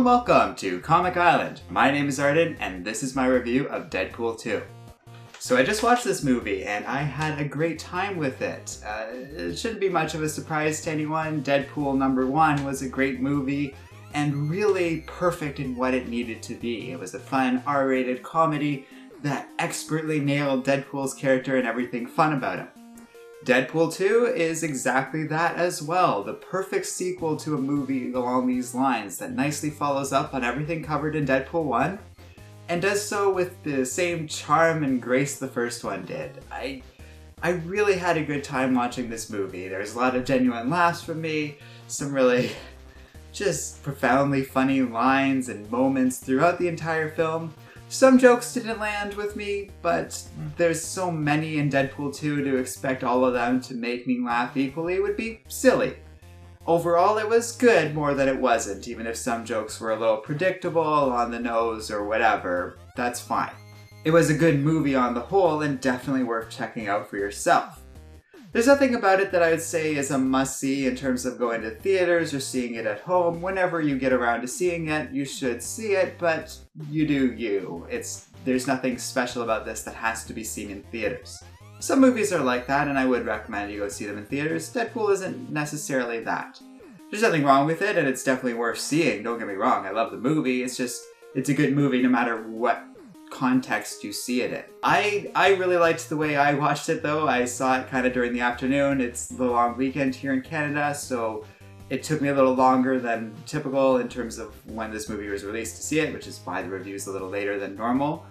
and welcome to Comic Island. My name is Arden and this is my review of Deadpool 2. So I just watched this movie and I had a great time with it. It shouldn't be much of a surprise to anyone. Deadpool #1 was a great movie and really perfect in what it needed to be. It was a fun R-rated comedy that expertly nailed Deadpool's character and everything fun about him. Deadpool 2 is exactly that as well, the perfect sequel to a movie along these lines that nicely follows up on everything covered in Deadpool 1 and does so with the same charm and grace the first one did. I really had a good time watching this movie. There's a lot of genuine laughs from me, some really just profoundly funny lines and moments throughout the entire film. Some jokes didn't land with me, but there's so many in Deadpool 2 to expect all of them to make me laugh equally would be silly. Overall, it was good more than it wasn't, even if some jokes were a little predictable, on the nose, or whatever. That's fine. It was a good movie on the whole and definitely worth checking out for yourself. There's nothing about it that I would say is a must-see in terms of going to theaters or seeing it at home. Whenever you get around to seeing it, you should see it, but you do you. There's nothing special about this that has to be seen in theaters. Some movies are like that, and I would recommend you go see them in theaters. Deadpool isn't necessarily that. There's nothing wrong with it, and it's definitely worth seeing, don't get me wrong. I love the movie, it's a good movie no matter what context you see it in. I really liked the way I watched it though. I saw it kind of during the afternoon. It's the long weekend here in Canada, so it took me a little longer than typical in terms of when this movie was released to see it, which is why the review's a little later than normal.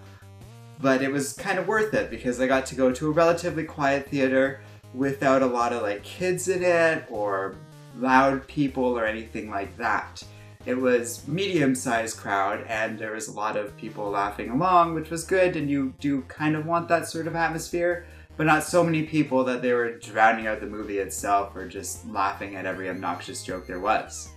But it was kind of worth it because I got to go to a relatively quiet theater without a lot of like kids in it or loud people or anything like that. It was medium-sized crowd and there was a lot of people laughing along, which was good, and you do kind of want that sort of atmosphere, but not so many people that they were drowning out the movie itself or just laughing at every obnoxious joke there was.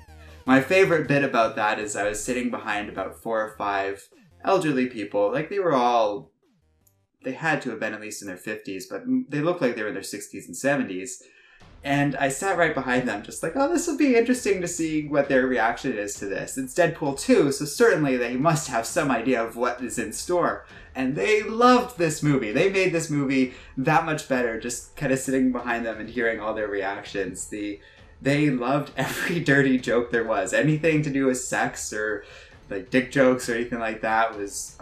My favorite bit about that is I was sitting behind about 4 or 5 elderly people. Like they had to have been at least in their 50s, but they looked like they were in their 60s and 70s. And I sat right behind them just like, oh, this will be interesting to see what their reaction is to this. It's Deadpool 2, so certainly they must have some idea of what is in store. And they loved this movie. They made this movie that much better just kind of sitting behind them and hearing all their reactions. They loved every dirty joke there was. Anything to do with sex or like dick jokes or anything like that was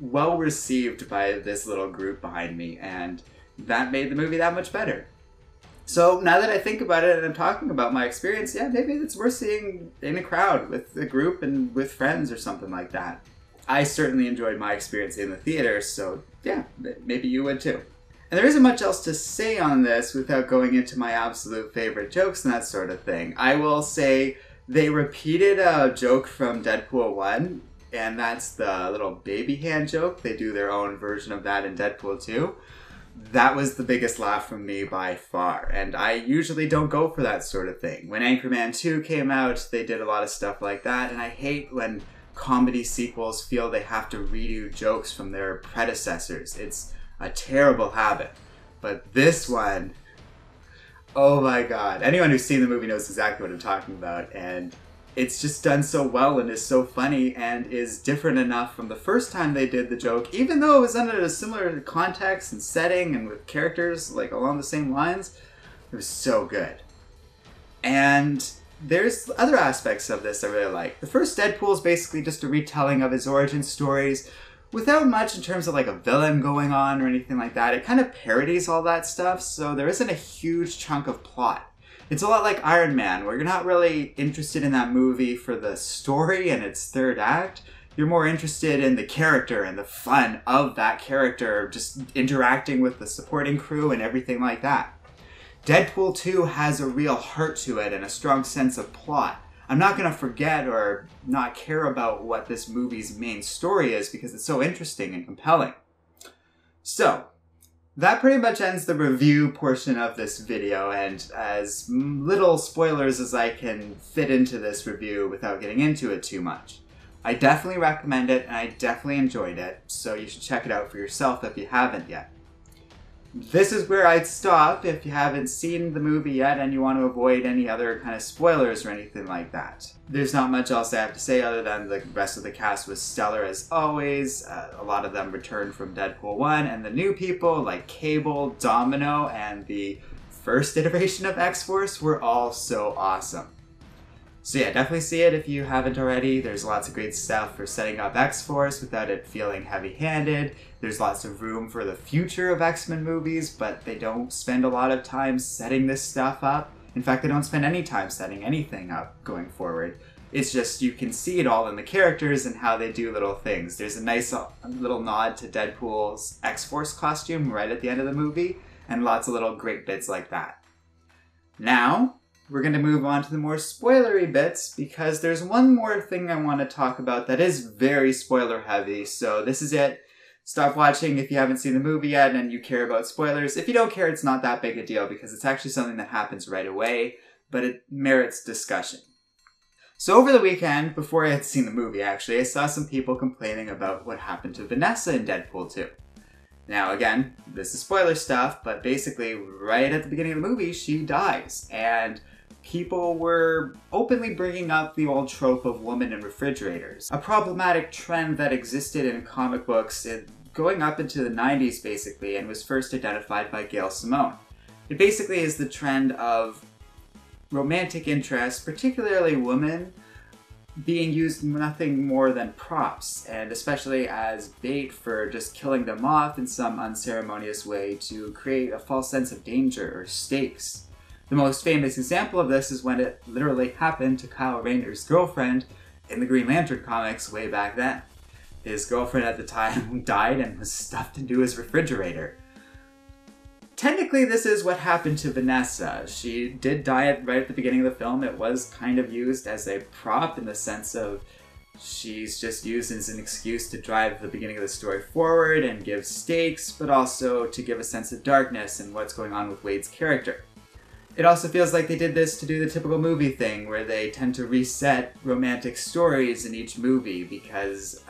well received by this little group behind me, and that made the movie that much better. So now that I think about it and I'm talking about my experience, yeah, maybe it's worth seeing in a crowd with a group and with friends or something like that. I certainly enjoyed my experience in the theater, so yeah, maybe you would too. And there isn't much else to say on this without going into my absolute favorite jokes and that sort of thing. I will say they repeated a joke from Deadpool 1, and that's the little baby hand joke. They do their own version of that in Deadpool 2. That was the biggest laugh from me by far, and I usually don't go for that sort of thing. When Anchorman 2 came out, they did a lot of stuff like that, and I hate when comedy sequels feel they have to redo jokes from their predecessors. It's a terrible habit. But this one, oh my god. Anyone who's seen the movie knows exactly what I'm talking about, and it's just done so well and is so funny and is different enough from the first time they did the joke, even though it was under a similar context and setting and with characters like along the same lines. It was so good. And there's other aspects of this I really like. The first Deadpool is basically just a retelling of his origin stories without much in terms of like a villain going on or anything like that. It kind of parodies all that stuff, so there isn't a huge chunk of plot. It's a lot like Iron Man, where you're not really interested in that movie for the story and its third act. You're more interested in the character and the fun of that character, just interacting with the supporting crew and everything like that. Deadpool 2 has a real heart to it and a strong sense of plot. I'm not going to forget or not care about what this movie's main story is because it's so interesting and compelling. So, that pretty much ends the review portion of this video, and as little spoilers as I can fit into this review without getting into it too much. I definitely recommend it, and I definitely enjoyed it, so you should check it out for yourself if you haven't yet. this is where I'd stop if you haven't seen the movie yet and you want to avoid any other kind of spoilers or anything like that. There's not much else I have to say other than the rest of the cast was stellar as always. A lot of them returned from Deadpool 1, and the new people like Cable, Domino, and the first iteration of XForce were all so awesome. So yeah, definitely see it if you haven't already. There's lots of great stuff for setting up X-Force without it feeling heavy-handed. There's lots of room for the future of X-Men movies, but they don't spend a lot of time setting this stuff up. In fact, they don't spend any time setting anything up going forward. It's just you can see it all in the characters and how they do little things. There's a nice little nod to Deadpool's X-Force costume right at the end of the movie, and lots of little great bits like that. Now, we're going to move on to the more spoilery bits, because there's one more thing I want to talk about that is very spoiler heavy, so this is it. Stop watching if you haven't seen the movie yet and you care about spoilers. If you don't care, it's not that big a deal, because it's actually something that happens right away, but it merits discussion. So over the weekend, before I had seen the movie actually, I saw some people complaining about what happened to Vanessa in Deadpool 2. Now again, this is spoiler stuff, but basically right at the beginning of the movie, she dies, and people were openly bringing up the old trope of women in refrigerators. A problematic trend that existed in comic books going up into the 90s basically, and was first identified by Gail Simone. It basically is the trend of romantic interest, particularly women, being used nothing more than props, and especially as bait for just killing them off in some unceremonious way to create a false sense of danger or stakes. The most famous example of this is when it literally happened to Kyle Rayner's girlfriend in the Green Lantern comics way back then. His girlfriend at the time died and was stuffed into his refrigerator. Technically, this is what happened to Vanessa. She did die right at the beginning of the film. It was kind of used as a prop in the sense of she's just used as an excuse to drive the beginning of the story forward and give stakes, but also to give a sense of darkness and what's going on with Wade's character. It also feels like they did this to do the typical movie thing, where they tend to reset romantic stories in each movie because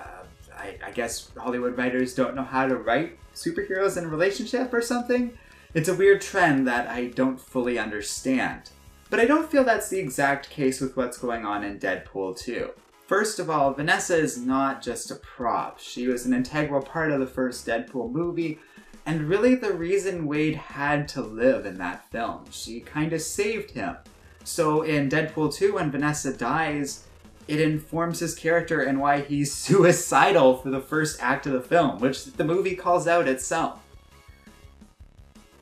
I guess Hollywood writers don't know how to write superheroes in a relationship or something. It's a weird trend that I don't fully understand. But I don't feel that's the exact case with what's going on in Deadpool 2. First of all, Vanessa is not just a prop. She was an integral part of the first Deadpool movie, and really the reason Wade had to live in that film. She kind of saved him. So in Deadpool 2, when Vanessa dies, it informs his character and why he's suicidal for the first act of the film, which the movie calls out itself.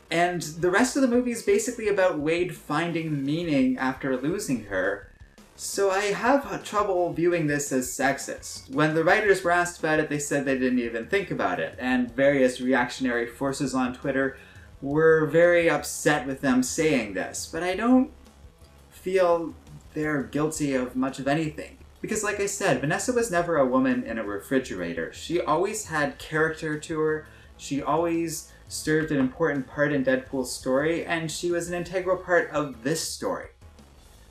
And the rest of the movie is basically about Wade finding meaning after losing her. So I have trouble viewing this as sexist. When the writers were asked about it, they said they didn't even think about it, and various reactionary forces on Twitter were very upset with them saying this, but I don't feel they're guilty of much of anything. Because like I said, Vanessa was never a woman in a refrigerator. She always had character to her, she always served an important part in Deadpool's story, and she was an integral part of this story.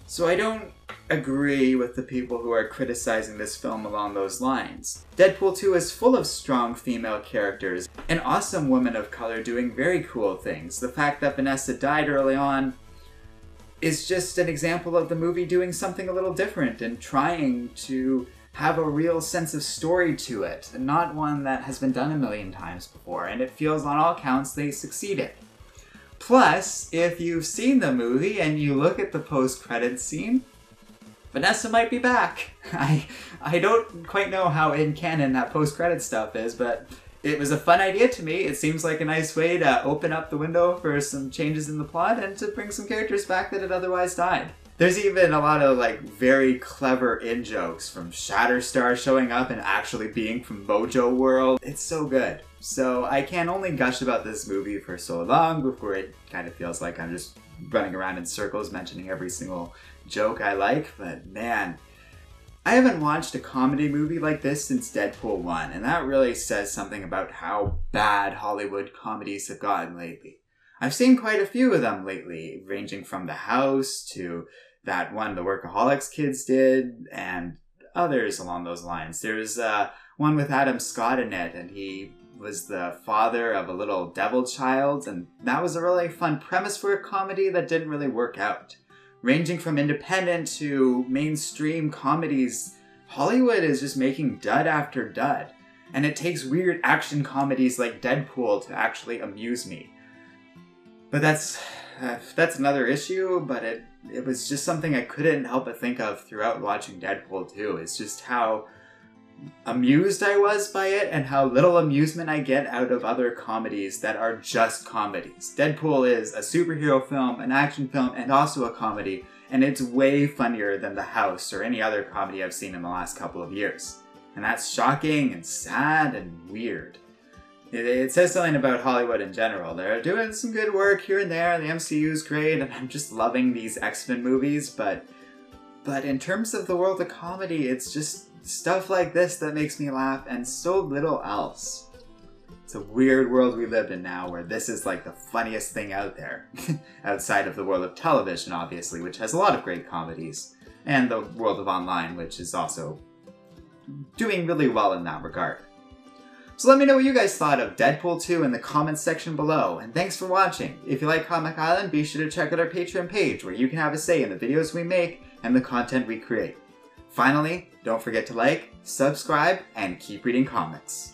So I don't agree with the people who are criticizing this film along those lines. Deadpool 2 is full of strong female characters, an awesome woman of color doing very cool things. The fact that Vanessa died early on is just an example of the movie doing something a little different and trying to have a real sense of story to it, and not one that has been done a million times before, and it feels on all counts they succeeded. Plus, if you've seen the movie and you look at the post-credits scene, Vanessa might be back. I don't quite know how in canon that post-credits stuff is, but it was a fun idea to me. It seems like a nice way to open up the window for some changes in the plot and to bring some characters back that had otherwise died. There's even a lot of very clever in-jokes, from Shatterstar showing up and actually being from Mojo World. It's so good. So I can only gush about this movie for so long before it kind of feels like I'm just running around in circles mentioning every single joke I like, but man, I haven't watched a comedy movie like this since Deadpool 1, and that really says something about how bad Hollywood comedies have gotten lately. I've seen quite a few of them lately, ranging from The House to that one the Workaholics kids did, and others along those lines. There's one with Adam Scott in it, and he was the father of a little devil child, and that was a really fun premise for a comedy that didn't really work out. Ranging from independent to mainstream comedies, Hollywood is just making dud after dud, and it takes weird action comedies like Deadpool to actually amuse me. But that's another issue, but it was just something I couldn't help but think of throughout watching Deadpool 2. It's just how amused I was by it and how little amusement I get out of other comedies that are just comedies. Deadpool is a superhero film, an action film, and also a comedy, and it's way funnier than The House or any other comedy I've seen in the last couple of years. And that's shocking and sad and weird. It says something about Hollywood in general. They're doing some good work here and there, the MCU's great, and I'm just loving these X-Men movies, but in terms of the world of comedy, it's just stuff like this that makes me laugh, and so little else. It's a weird world we live in now, where this is like the funniest thing out there. Outside of the world of television, obviously, which has a lot of great comedies. And the world of online, which is also doing really well in that regard. So let me know what you guys thought of Deadpool 2 in the comments section below, and thanks for watching! If you like Comic Island, be sure to check out our Patreon page, where you can have a say in the videos we make and the content we create. Finally, don't forget to like, subscribe, and keep reading comics.